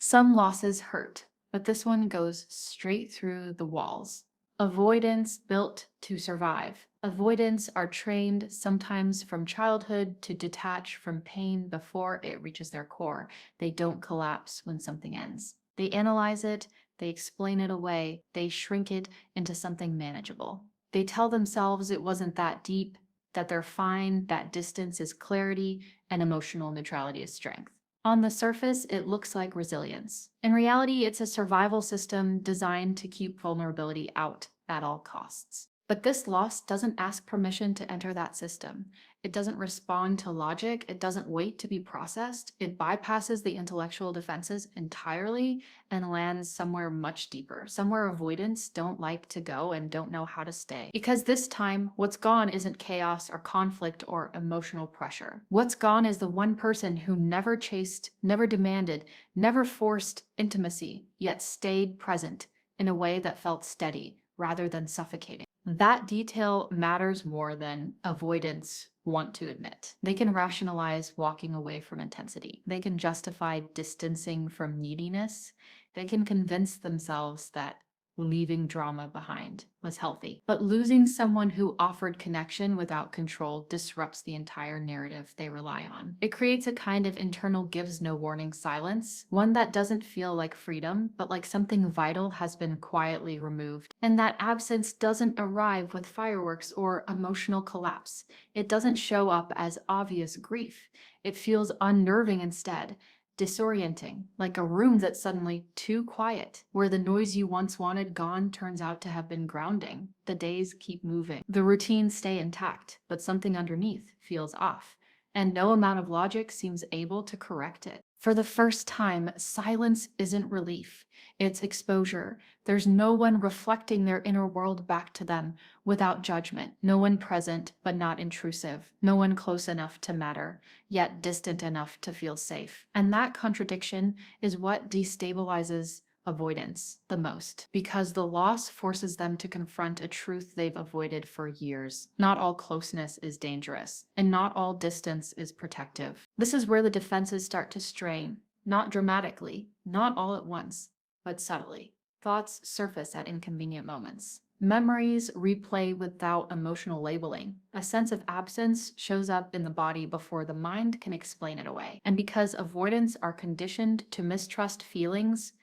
Some losses hurt, but this one goes straight through the walls. Avoidance built to survive. Avoidants are trained sometimes from childhood to detach from pain before it reaches their core. They don't collapse when something ends. They analyze it, they explain it away, they shrink it into something manageable. They tell themselves it wasn't that deep, that they're fine, that distance is clarity, and emotional neutrality is strength. On the surface, it looks like resilience. In reality, it's a survival system designed to keep vulnerability out at all costs. But this loss doesn't ask permission to enter that system. It doesn't respond to logic. It doesn't wait to be processed. It bypasses the intellectual defenses entirely and lands somewhere much deeper, somewhere avoidants don't like to go and don't know how to stay. Because this time, what's gone isn't chaos or conflict or emotional pressure. What's gone is the one person who never chased, never demanded, never forced intimacy, yet stayed present in a way that felt steady rather than suffocating. That detail matters more than avoidants want to admit. They can rationalize walking away from intensity. They can justify distancing from neediness. They can convince themselves that leaving drama behind was healthy. But losing someone who offered connection without control disrupts the entire narrative they rely on. It creates a kind of internal gives no warning silence, one that doesn't feel like freedom, but like something vital has been quietly removed. And that absence doesn't arrive with fireworks or emotional collapse. It doesn't show up as obvious grief. It feels unnerving instead, disorienting, like a room that's suddenly too quiet, where the noise you once wanted gone turns out to have been grounding. The days keep moving. The routines stay intact, but something underneath feels off, and no amount of logic seems able to correct it. For the first time, silence isn't relief, it's exposure. There's no one reflecting their inner world back to them without judgment. No one present, but not intrusive. No one close enough to matter, yet distant enough to feel safe. And that contradiction is what destabilizes avoidance the most, because the loss forces them to confront a truth they've avoided for years. Not all closeness is dangerous, and not all distance is protective. This is where the defenses start to strain, not dramatically, not all at once, but subtly. Thoughts surface at inconvenient moments. Memories replay without emotional labeling. A sense of absence shows up in the body before the mind can explain it away. And because avoidants are conditioned to mistrust feelings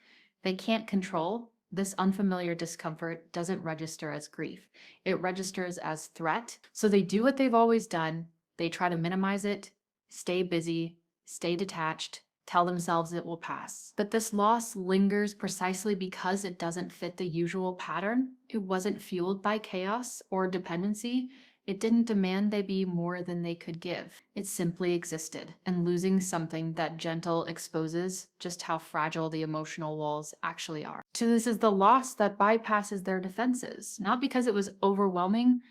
they can't control, this unfamiliar discomfort doesn't register as grief. It registers as threat. So they do what they've always done. They try to minimize it, stay busy, stay detached, tell themselves it will pass. But this loss lingers precisely because it doesn't fit the usual pattern. It wasn't fueled by chaos or dependency. It didn't demand they be more than they could give. It simply existed, and losing something that gentle exposes just how fragile the emotional walls actually are. So this is the loss that bypasses their defenses, not because it was overwhelming,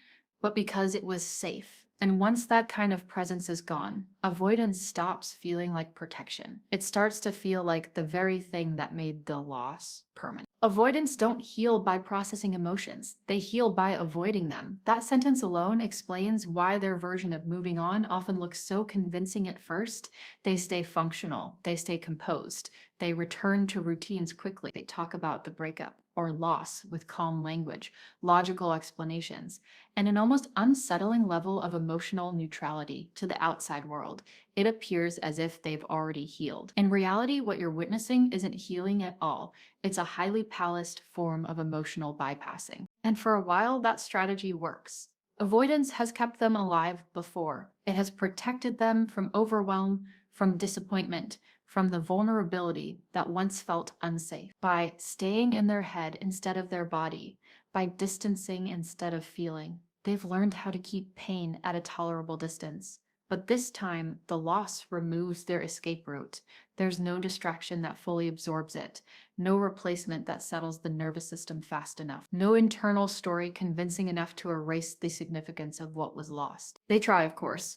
but because it was safe. And once that kind of presence is gone, avoidance stops feeling like protection. It starts to feel like the very thing that made the loss permanent. Avoidants don't heal by processing emotions. They heal by avoiding them. That sentence alone explains why their version of moving on often looks so convincing at first. They stay functional. They stay composed. They return to routines quickly. They talk about the breakup or loss with calm language, logical explanations, and an almost unsettling level of emotional neutrality to the outside world. It appears as if they've already healed. In reality, what you're witnessing isn't healing at all. It's a highly palaced form of emotional bypassing. And for a while, that strategy works. Avoidance has kept them alive before. It has protected them from overwhelm, from disappointment, from the vulnerability that once felt unsafe. By staying in their head instead of their body, by distancing instead of feeling, they've learned how to keep pain at a tolerable distance. But this time, the loss removes their escape route. There's no distraction that fully absorbs it, no replacement that settles the nervous system fast enough, no internal story convincing enough to erase the significance of what was lost. They try, of course.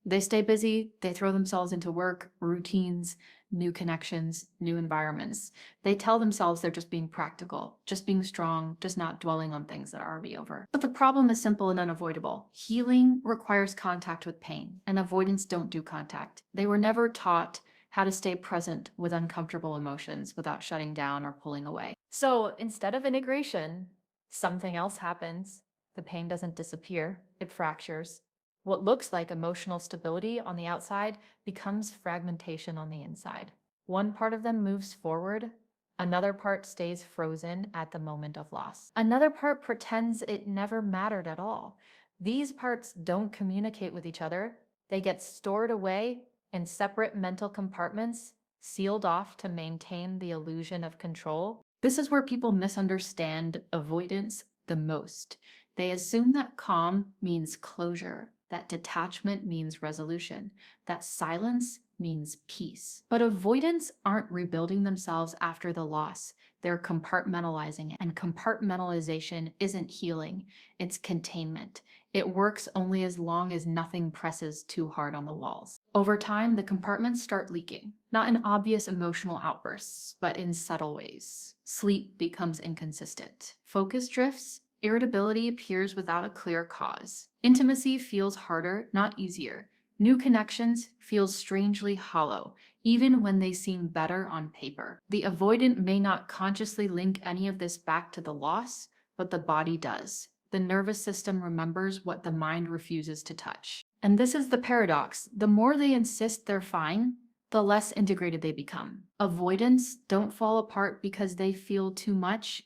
They stay busy, they throw themselves into work, routines, new connections, new environments. They tell themselves they're just being practical, just being strong, just not dwelling on things that are already over. But the problem is simple and unavoidable. Healing requires contact with pain, and avoidants don't do contact. They were never taught how to stay present with uncomfortable emotions without shutting down or pulling away. So instead of integration, something else happens. The pain doesn't disappear, it fractures. What looks like emotional stability on the outside becomes fragmentation on the inside. One part of them moves forward, another part stays frozen at the moment of loss. Another part pretends it never mattered at all. These parts don't communicate with each other. They get stored away in separate mental compartments, sealed off to maintain the illusion of control. This is where people misunderstand avoidance the most. They assume that calm means closure, that detachment means resolution, that silence means peace. But avoidants aren't rebuilding themselves after the loss. They're compartmentalizing, and compartmentalization isn't healing, it's containment. It works only as long as nothing presses too hard on the walls. Over time, the compartments start leaking, not in obvious emotional outbursts, but in subtle ways. Sleep becomes inconsistent. Focus drifts. Irritability appears without a clear cause. Intimacy feels harder, not easier. New connections feel strangely hollow, even when they seem better on paper. The avoidant may not consciously link any of this back to the loss, but the body does. The nervous system remembers what the mind refuses to touch. And this is the paradox. The more they insist they're fine, the less integrated they become. Avoidants don't fall apart because they feel too much.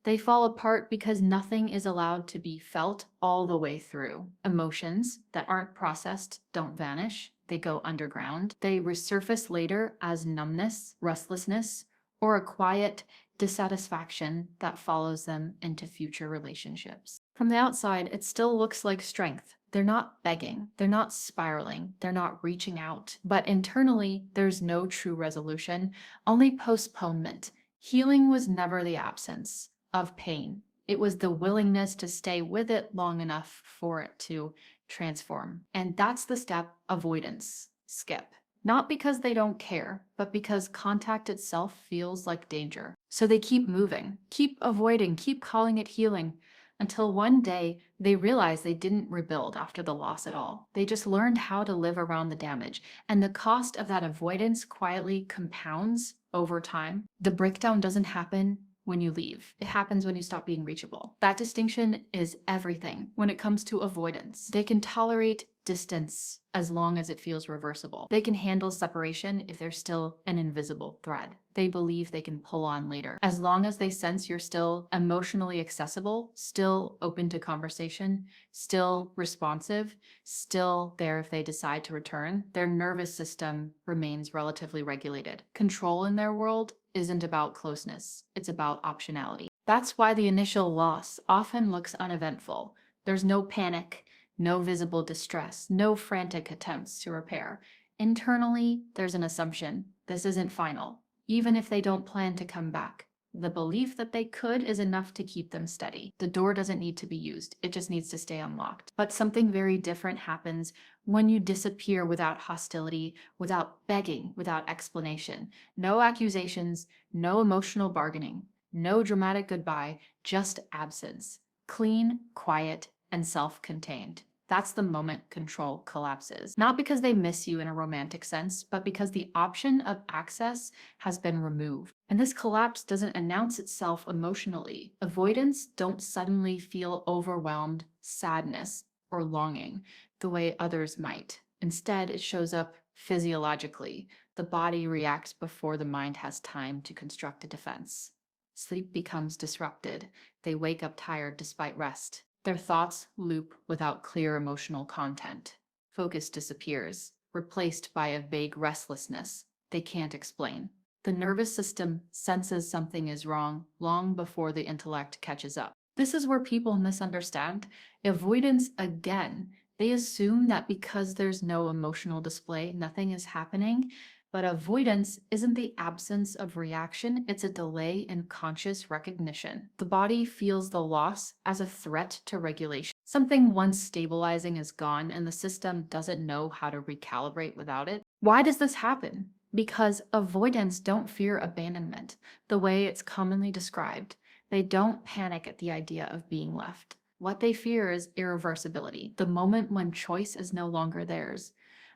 They fall apart because nothing is allowed to be felt all the way through. Emotions that aren't processed don't vanish. They go underground. They resurface later as numbness, restlessness, or a quiet dissatisfaction that follows them into future relationships. From the outside, it still looks like strength. They're not begging, they're not spiraling, they're not reaching out. But internally, there's no true resolution, only postponement. Healing was never the absence of pain. It was the willingness to stay with it long enough for it to transform. And that's the step avoidants skip. Not because they don't care, but because contact itself feels like danger. So they keep moving, keep avoiding, keep calling it healing, until one day they realize they didn't rebuild after the loss at all. They just learned how to live around the damage. And the cost of that avoidance quietly compounds over time. The breakdown doesn't happen when you leave. It happens when you stop being reachable. That distinction is everything when it comes to avoidance. They can tolerate distance as long as it feels reversible. They can handle separation if there's still an invisible thread. They believe they can pull on later. As long as they sense you're still emotionally accessible, still open to conversation, still responsive, still there if they decide to return, their nervous system remains relatively regulated. Control in their world isn't about closeness, it's about optionality. That's why the initial loss often looks uneventful. There's no panic, no visible distress, no frantic attempts to repair. Internally, there's an assumption. This isn't final, even if they don't plan to come back. The belief that they could is enough to keep them steady. The door doesn't need to be used, it just needs to stay unlocked. But something very different happens when you disappear without hostility, without begging, without explanation. No accusations, no emotional bargaining, no dramatic goodbye, just absence. Clean, quiet, and self-contained. That's the moment control collapses. Not because they miss you in a romantic sense, but because the option of access has been removed. And this collapse doesn't announce itself emotionally. Avoidants don't suddenly feel overwhelmed, sadness, or longing the way others might. Instead, it shows up physiologically. The body reacts before the mind has time to construct a defense. Sleep becomes disrupted. They wake up tired despite rest. Their thoughts loop without clear emotional content. Focus disappears, replaced by a vague restlessness they can't explain. The nervous system senses something is wrong long before the intellect catches up. This is where people misunderstand avoidance again. They assume that because there's no emotional display, nothing is happening. But avoidance isn't the absence of reaction, it's a delay in conscious recognition. The body feels the loss as a threat to regulation. Something once stabilizing is gone and the system doesn't know how to recalibrate without it. Why does this happen? Because avoidants don't fear abandonment the way it's commonly described. They don't panic at the idea of being left. What they fear is irreversibility, the moment when choice is no longer theirs.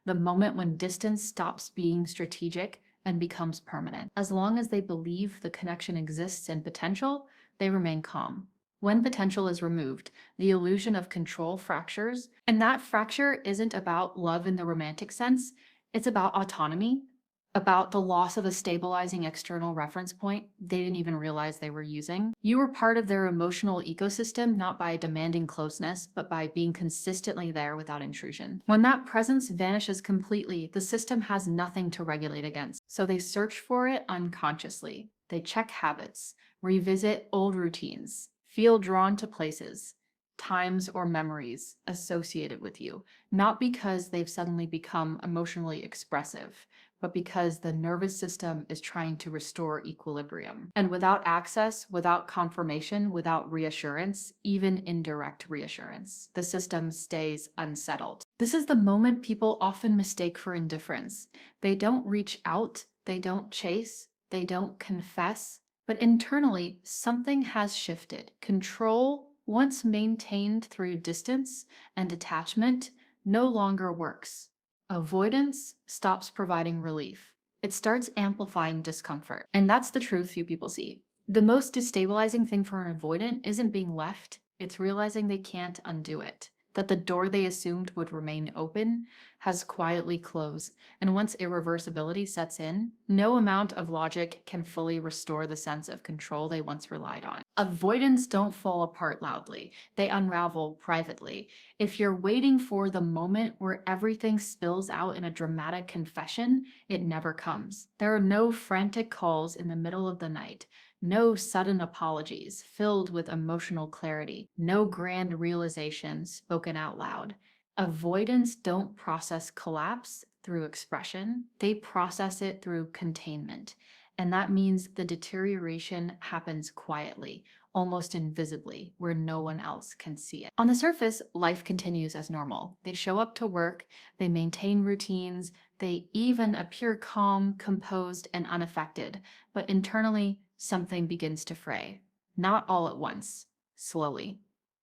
The moment when distance stops being strategic and becomes permanent. As long as they believe the connection exists in potential, they remain calm. When potential is removed, the illusion of control fractures, and that fracture isn't about love in the romantic sense, it's about autonomy, about the loss of a stabilizing external reference point they didn't even realize they were using. You were part of their emotional ecosystem, not by demanding closeness, but by being consistently there without intrusion. When that presence vanishes completely, the system has nothing to regulate against. So they search for it unconsciously. They check habits, revisit old routines, feel drawn to places, times, or memories associated with you, not because they've suddenly become emotionally expressive, but because the nervous system is trying to restore equilibrium. And without access, without confirmation, without reassurance, even indirect reassurance, the system stays unsettled. This is the moment people often mistake for indifference. They don't reach out, they don't chase, they don't confess, but internally, something has shifted. Control, once maintained through distance and detachment, no longer works. Avoidance stops providing relief. It starts amplifying discomfort. And that's the truth few people see. The most destabilizing thing for an avoidant isn't being left, it's realizing they can't undo it. That the door they assumed would remain open has quietly closed. And once irreversibility sets in, no amount of logic can fully restore the sense of control they once relied on. Avoidants don't fall apart loudly, they unravel privately. If you're waiting for the moment where everything spills out in a dramatic confession, it never comes. There are no frantic calls in the middle of the night, no sudden apologies filled with emotional clarity, no grand realizations spoken out loud. Avoidants don't process collapse through expression, they process it through containment. And that means the deterioration happens quietly, almost invisibly, where no one else can see it. On the surface, life continues as normal. They show up to work, they maintain routines, they even appear calm, composed, and unaffected. But internally, something begins to fray. Not all at once, slowly,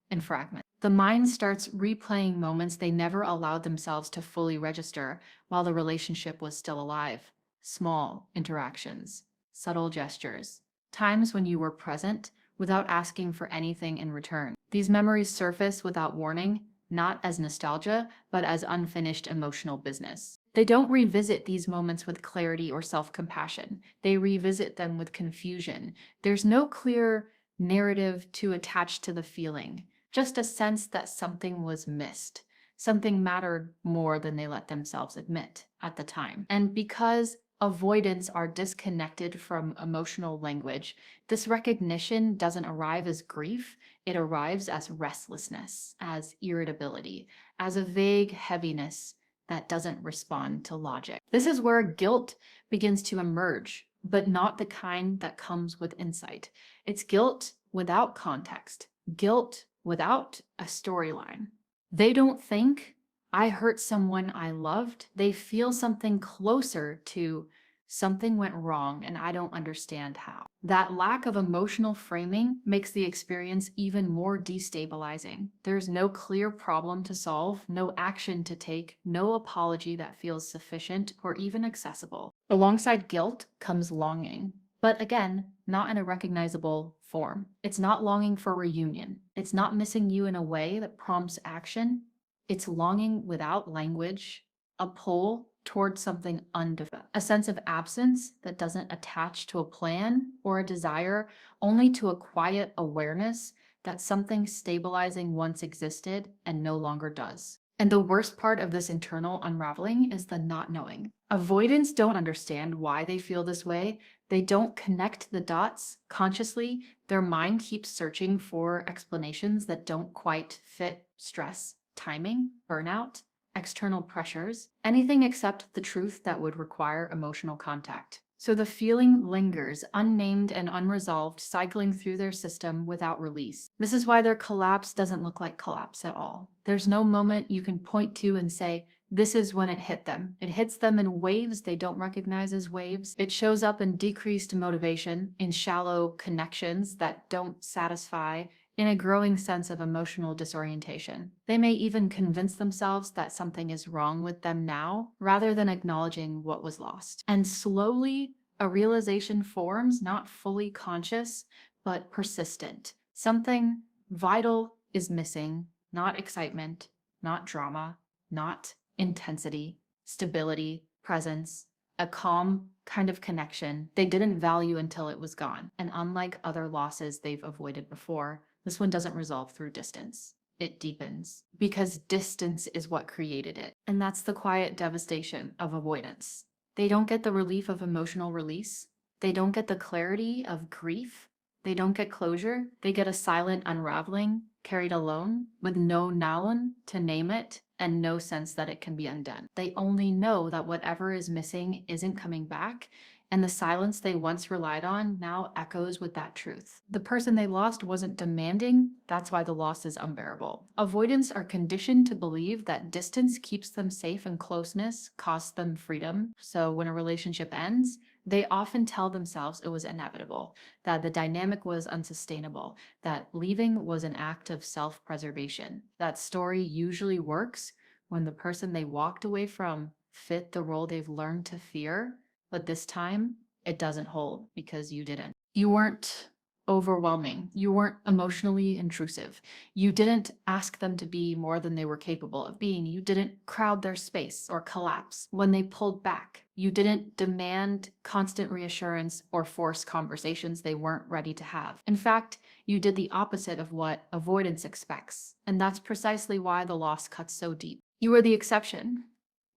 in fragments. The mind starts replaying moments they never allowed themselves to fully register while the relationship was still alive. Small interactions, subtle gestures, times when you were present without asking for anything in return. These memories surface without warning, not as nostalgia, but as unfinished emotional business. They don't revisit these moments with clarity or self-compassion. They revisit them with confusion. There's no clear narrative to attach to the feeling, just a sense that something was missed. Something mattered more than they let themselves admit at the time. And because avoidants are disconnected from emotional language, this recognition doesn't arrive as grief, it arrives as restlessness, as irritability, as a vague heaviness that doesn't respond to logic. This is where guilt begins to emerge, but not the kind that comes with insight. It's guilt without context, guilt without a storyline. They don't think, I hurt someone I loved. They feel something closer to something went wrong and I don't understand how. That lack of emotional framing makes the experience even more destabilizing. There's no clear problem to solve, no action to take, no apology that feels sufficient or even accessible. Alongside guilt comes longing. But again, not in a recognizable form. It's not longing for reunion. It's not missing you in a way that prompts action. It's longing without language, a pull towards something undefined, a sense of absence that doesn't attach to a plan or a desire, only to a quiet awareness that something stabilizing once existed and no longer does. And the worst part of this internal unraveling is the not knowing. Avoidants don't understand why they feel this way. They don't connect the dots consciously. Their mind keeps searching for explanations that don't quite fit stress, timing, burnout, external pressures, anything except the truth that would require emotional contact. So the feeling lingers, unnamed and unresolved, cycling through their system without release. This is why their collapse doesn't look like collapse at all. There's no moment you can point to and say, this is when it hit them. It hits them in waves they don't recognize as waves. It shows up in decreased motivation, in shallow connections that don't satisfy, in a growing sense of emotional disorientation. They may even convince themselves that something is wrong with them now, rather than acknowledging what was lost. And slowly, a realization forms, not fully conscious, but persistent. Something vital is missing, not excitement, not drama, not intensity, stability, presence, a calm kind of connection they didn't value until it was gone. And unlike other losses they've avoided before, this one doesn't resolve through distance. It deepens because distance is what created it. And that's the quiet devastation of avoidance. They don't get the relief of emotional release. They don't get the clarity of grief. They don't get closure. They get a silent unraveling, carried alone, with no noun to name it, and no sense that it can be undone. They only know that whatever is missing isn't coming back, and the silence they once relied on now echoes with that truth. The person they lost wasn't demanding, that's why the loss is unbearable. Avoidants are conditioned to believe that distance keeps them safe and closeness costs them freedom. So when a relationship ends, they often tell themselves it was inevitable, that the dynamic was unsustainable, that leaving was an act of self-preservation. That story usually works when the person they walked away from fit the role they've learned to fear, but this time it doesn't hold because you didn't. You weren't overwhelming. You weren't emotionally intrusive. You didn't ask them to be more than they were capable of being. You didn't crowd their space or collapse when they pulled back. You didn't demand constant reassurance or force conversations they weren't ready to have. In fact, you did the opposite of what avoidance expects. And that's precisely why the loss cuts so deep. You were the exception.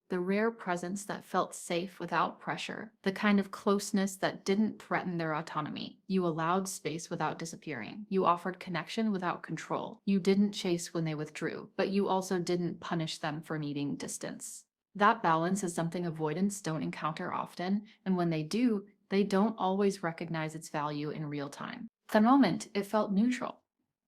The rare presence that felt safe without pressure, the kind of closeness that didn't threaten their autonomy. You allowed space without disappearing. You offered connection without control. You didn't chase when they withdrew, but you also didn't punish them for needing distance. That balance is something avoidants don't encounter often, and when they do, they don't always recognize its value in real time. At the moment, it felt neutral,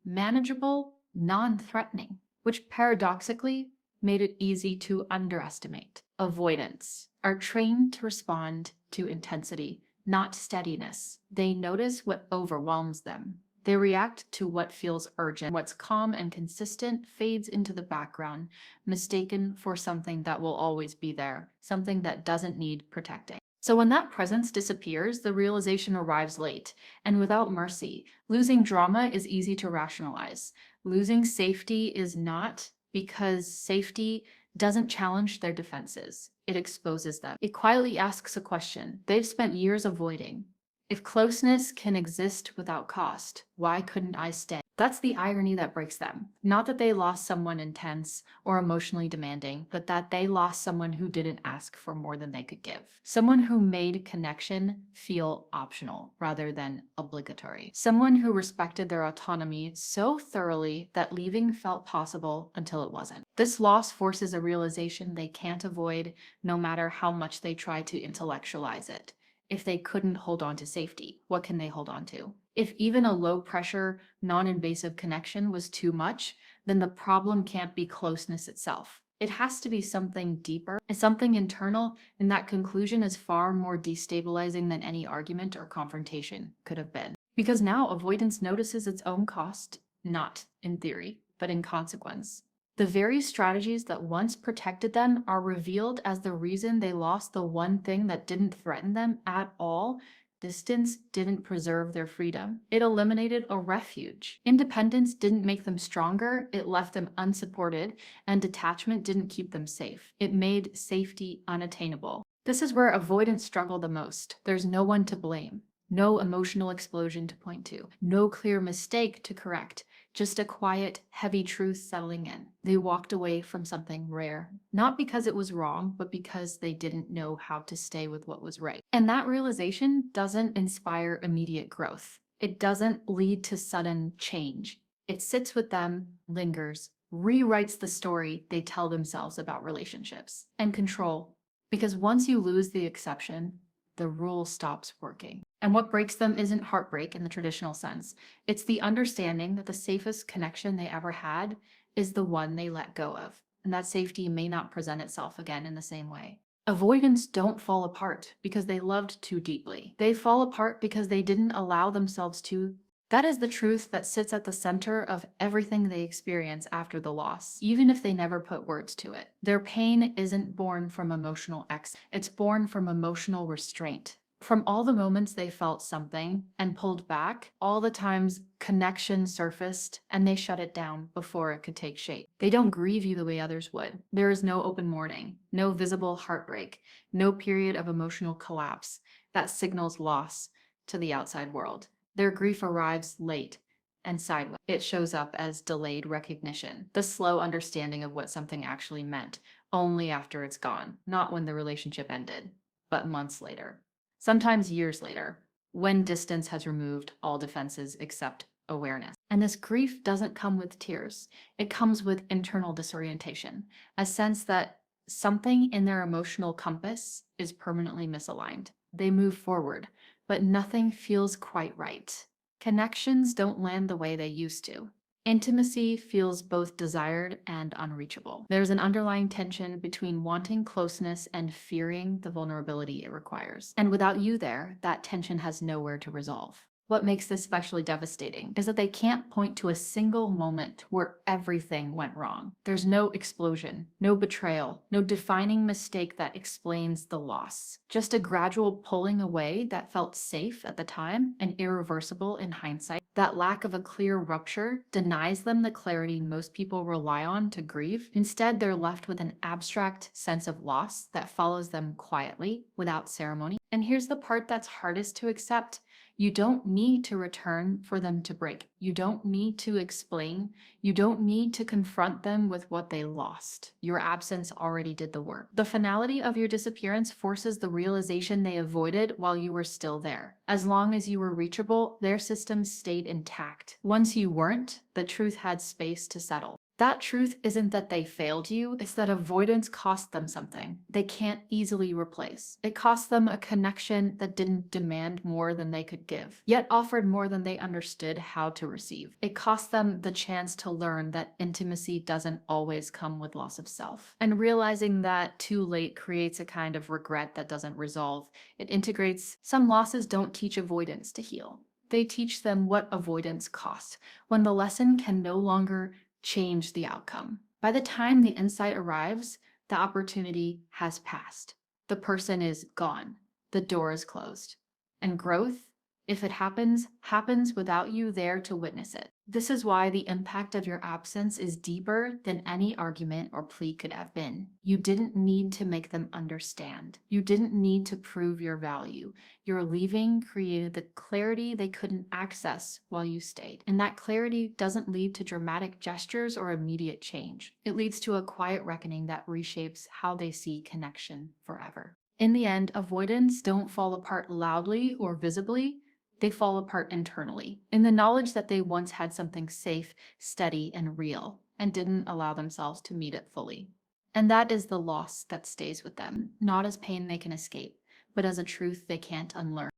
manageable, non-threatening, which paradoxically made it easy to underestimate. Avoidants are trained to respond to intensity, not steadiness. They notice what overwhelms them. They react to what feels urgent. What's calm and consistent fades into the background, mistaken for something that will always be there, something that doesn't need protecting. So when that presence disappears, the realization arrives late and without mercy. Losing drama is easy to rationalize. Losing safety is not, because safety doesn't challenge their defenses. It exposes them. It quietly asks a question they've spent years avoiding. If closeness can exist without cost, why couldn't I stay? That's the irony that breaks them. Not that they lost someone intense or emotionally demanding, but that they lost someone who didn't ask for more than they could give. Someone who made connection feel optional rather than obligatory. Someone who respected their autonomy so thoroughly that leaving felt possible until it wasn't. This loss forces a realization they can't avoid no matter how much they try to intellectualize it. If they couldn't hold on to safety, what can they hold on to? If even a low-pressure, non-invasive connection was too much, then the problem can't be closeness itself. It has to be something deeper, something internal, and that conclusion is far more destabilizing than any argument or confrontation could have been. Because now avoidance notices its own cost, not in theory, but in consequence. The very strategies that once protected them are revealed as the reason they lost the one thing that didn't threaten them at all. Distance didn't preserve their freedom. It eliminated a refuge. Independence didn't make them stronger, it left them unsupported, and detachment didn't keep them safe. It made safety unattainable. This is where avoidance struggled the most. There's no one to blame. No emotional explosion to point to. No clear mistake to correct. Just a quiet, heavy truth settling in. They walked away from something rare, not because it was wrong, but because they didn't know how to stay with what was right. And that realization doesn't inspire immediate growth. It doesn't lead to sudden change. It sits with them, lingers, rewrites the story they tell themselves about relationships and control. Because once you lose the exception, the rule stops working. And what breaks them isn't heartbreak in the traditional sense. It's the understanding that the safest connection they ever had is the one they let go of. And that safety may not present itself again in the same way. Avoidants don't fall apart because they loved too deeply. They fall apart because they didn't allow themselves to That is the truth that sits at the center of everything they experience after the loss, even if they never put words to it. Their pain isn't born from emotional it's born from emotional restraint. From all the moments they felt something and pulled back, all the times connection surfaced and they shut it down before it could take shape. They don't grieve you the way others would. There is no open mourning, no visible heartbreak, no period of emotional collapse that signals loss to the outside world. Their grief arrives late and sideways. It shows up as delayed recognition, the slow understanding of what something actually meant, only after it's gone, not when the relationship ended, but months later. Sometimes years later, when distance has removed all defenses except awareness. And this grief doesn't come with tears. It comes with internal disorientation, a sense that something in their emotional compass is permanently misaligned. They move forward, but nothing feels quite right. Connections don't land the way they used to. Intimacy feels both desired and unreachable. There's an underlying tension between wanting closeness and fearing the vulnerability it requires. And without you there, that tension has nowhere to resolve. What makes this especially devastating is that they can't point to a single moment where everything went wrong. There's no explosion, no betrayal, no defining mistake that explains the loss. Just a gradual pulling away that felt safe at the time and irreversible in hindsight. That lack of a clear rupture denies them the clarity most people rely on to grieve. Instead, they're left with an abstract sense of loss that follows them quietly, without ceremony. And here's the part that's hardest to accept. You don't need to return for them to break. You don't need to explain. You don't need to confront them with what they lost. Your absence already did the work. The finality of your disappearance forces the realization they avoided while you were still there. As long as you were reachable, their systems stayed intact. Once you weren't, the truth had space to settle. That truth isn't that they failed you, it's that avoidance cost them something they can't easily replace. It cost them a connection that didn't demand more than they could give, yet offered more than they understood how to receive. It cost them the chance to learn that intimacy doesn't always come with loss of self. And realizing that too late creates a kind of regret that doesn't resolve. It integrates. Some losses don't teach avoidance to heal. They teach them what avoidance costs, when the lesson can no longer change the outcome. By the time the insight arrives, the opportunity has passed. The person is gone. The door is closed. And growth, if it happens, happens without you there to witness it. This is why the impact of your absence is deeper than any argument or plea could have been. You didn't need to make them understand. You didn't need to prove your value. Your leaving created the clarity they couldn't access while you stayed. And that clarity doesn't lead to dramatic gestures or immediate change. It leads to a quiet reckoning that reshapes how they see connection forever. In the end, avoidants don't fall apart loudly or visibly. They fall apart internally, in the knowledge that they once had something safe, steady, and real, and didn't allow themselves to meet it fully. And that is the loss that stays with them, not as pain they can escape, but as a truth they can't unlearn.